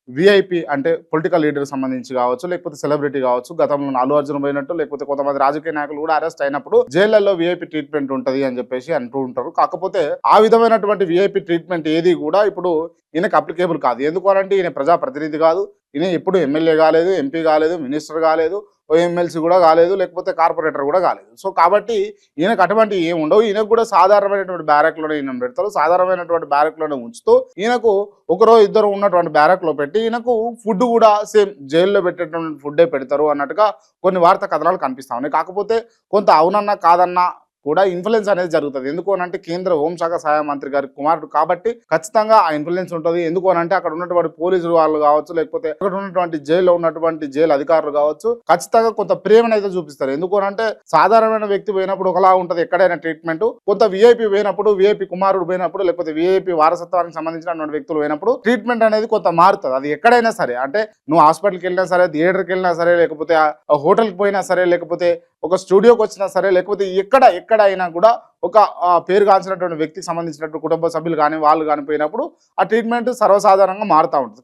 VIP అంటే political leader సంబంధించి కావచ్చు, లేకపోతే సెలబ్రిటీ కావచ్చు, గతంలో అల్లు అర్జున్ పోయినట్టు, లేకపోతే కొంతమంది రాజకీయ నాయకులు కూడా అరెస్ట్ అయినప్పుడు జైళ్లలో వీఐపీ ట్రీట్మెంట్ ఉంటది అని చెప్పేసి అంటూ ఉంటారు. కాకపోతే ఆ విధమైనటువంటి వీఐపీ ట్రీట్మెంట్ ఏది కూడా ఇప్పుడు ఈయనకు అప్లికేబుల్ కాదు. ఎందుకు అనంటే ఈయన ప్రజాప్రతినిధి కాదు, ఈయన ఎప్పుడు ఎమ్మెల్యే కాలేదు, ఎంపీ కాలేదు, మినిస్టర్ కాలేదు, ఓ ఎమ్మెల్సీ కూడా కాలేదు, లేకపోతే కార్పొరేటర్ కూడా కాలేదు. సో కాబట్టి ఈయనకు అటువంటి ఏమి ఉండవు. ఈయనకు కూడా సాధారణమైనటువంటి బ్యారక్లోనే ఈయన పెడతారు. సాధారణమైనటువంటి బ్యారక్లోనే ఉంచుతూ ఈయనకు ఒకరో ఇద్దరు ఉన్నటువంటి బ్యారక్లో పెట్టి ఈయనకు ఫుడ్ కూడా సేమ్ జైల్లో పెట్టేటువంటి ఫుడ్డే పెడతారు అన్నట్టుగా కొన్ని వార్తా కథనాలు కనిపిస్తా ఉన్నాయి. కాకపోతే కొంత అవునన్నా కాదన్నా కూడా ఇన్ఫ్లుయెన్స్ అనేది జరుగుతుంది. ఎందుకు అనంటే కేంద్ర హోంశాఖ సహాయ మంత్రి గారి కుమారుడు కాబట్టి ఖచ్చితంగా ఆ ఇన్ఫ్లుయెన్స్ ఉంటుంది. ఎందుకు అనంటే అక్కడ ఉన్నటువంటి పోలీసులు వాళ్ళు కావచ్చు, లేకపోతే అక్కడ ఉన్నటువంటి జైల్లో ఉన్నటువంటి జైలు అధికారులు కావచ్చు, ఖచ్చితంగా కొంత ప్రేమను అయితే చూపిస్తారు. ఎందుకు అనంటే సాధారణమైన వ్యక్తి పోయినప్పుడు ఒకలా ఉంటుంది ఎక్కడైనా ట్రీట్మెంట్, కొంత విఐపి పోయినప్పుడు, విఐపి కుమారుడు పోయినప్పుడు, లేకపోతే విఐపి వారసత్వానికి సంబంధించినటువంటి వ్యక్తులు పోయినప్పుడు ట్రీట్మెంట్ అనేది కొంత మారుతుంది. అది ఎక్కడైనా సరే, అంటే నువ్వు హాస్పిటల్కి వెళ్ళినా సరే, థియేటర్కి వెళ్ళినా సరే, లేకపోతే హోటల్కి పోయినా సరే, లేకపోతే ఒక స్టూడియోకి వచ్చినా సరే, లేకపోతే ఎక్కడైనా కూడా ఒక పేరుగాంచినటువంటి వ్యక్తికి సంబంధించినటువంటి కుటుంబ సభ్యులు కానీ వాళ్ళు కానీ పోయినప్పుడు ఆ ట్రీట్మెంట్ సర్వసాధారణంగా మారుతూ ఉంటుంది.